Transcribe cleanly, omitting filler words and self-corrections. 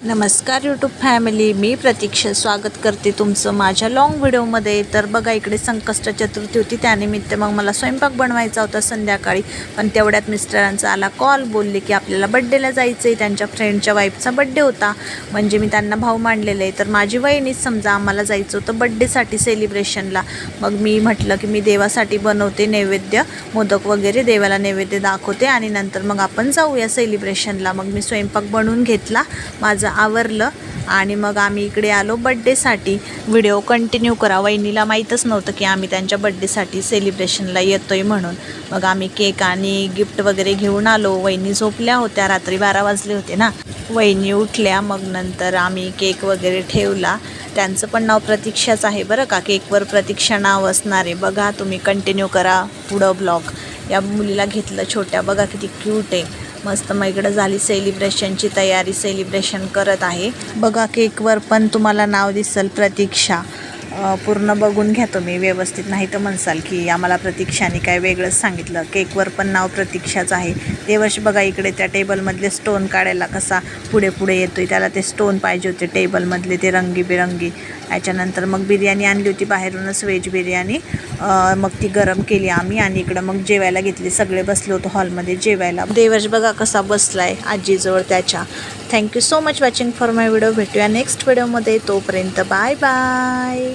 नमस्कार YouTube family, मी प्रतीक्षा स्वागत करते तुमचं माझ्या लॉंग व्हिडिओमध्ये. तर बघा, इकडे संकष्ट चतुर्थी होती, त्यानिमित्त मग मला स्वयंपाक बनवायचा होता संध्याकाळी. पण तेवढ्यात मिस्टरांचा आला कॉल, बोलले की आपल्याला बड्डेला जायचं आहे. त्यांच्या फ्रेंडच्या वाईफचा बड्डे होता, म्हणजे मी त्यांना भाऊ मांडलेलं आहे. तर माझी वहिनीच समजा आम्हाला जायचं होतं बड्डेसाठी सेलिब्रेशनला. मग मी म्हटलं की मी देवासाठी बनवते नैवेद्य, मोदक वगैरे देवाला नैवेद्य दाखवते आणि नंतर मग आपण जाऊया सेलिब्रेशनला. मग मी स्वयंपाक बनवून घेतला, माझं आवरलं आणि मग आम्ही इकडे आलो बड्डेसाठी. व्हिडिओ कंटिन्यू करा. वहिनीला माहीतच नव्हतं की आम्ही त्यांच्या बड्डेसाठी सेलिब्रेशनला येतो आहे म्हणून. मग आम्ही केक आणि गिफ्ट वगैरे घेऊन आलो. वहिनी झोपल्या होत्या, रात्री 12 वाजले होते ना. वहिनी उठल्या, मग नंतर आम्ही केक वगैरे ठेवला. त्यांचं पण नाव प्रतीक्षाच आहे बरं का, केकवर प्रतीक्षा नाव असणार आहे. बघा, तुम्ही कंटिन्यू करा पुढं ब्लॉग. या मुलीला घेतलं छोट्या, बघा किती क्यूट आहे, मस्त. मग इकडं झाली सेलिब्रेशनची तयारी, सेलिब्रेशन करत आहे. बघा, केकवर पण तुम्हाला नाव दिसेल प्रतीक्षा. पूर्ण बघून घ्या तुम्ही व्यवस्थित, नाही तर म्हणसाल की आम्हाला प्रतीक्षाने काय वेगळंच सांगितलं. केकवर पण नाव प्रतीक्षाच आहे. देवर्ष बघा, इकडे त्या टेबलमधले स्टोन काढायला कसा पुढे पुढे येतोय. त्याला ते स्टोन पाहिजे होते टेबलमधले, ते रंगीबिरंगी. याच्यानंतर मग बिर्याणी आणली होती बाहेरूनच, व्हेज बिर्याणी. मग ती गरम केली आम्ही आणि इकडं मग जेवायला घेतली. सगळे बसले होतो हॉलमध्ये जेवायला. देवर्ष बघा कसा बसलाय आजीजवळ त्याच्या. Thank you so much watching for my video. भेटूया नेक्स्ट व्हिडिओमध्ये. तोपर्यंत बाय बाय.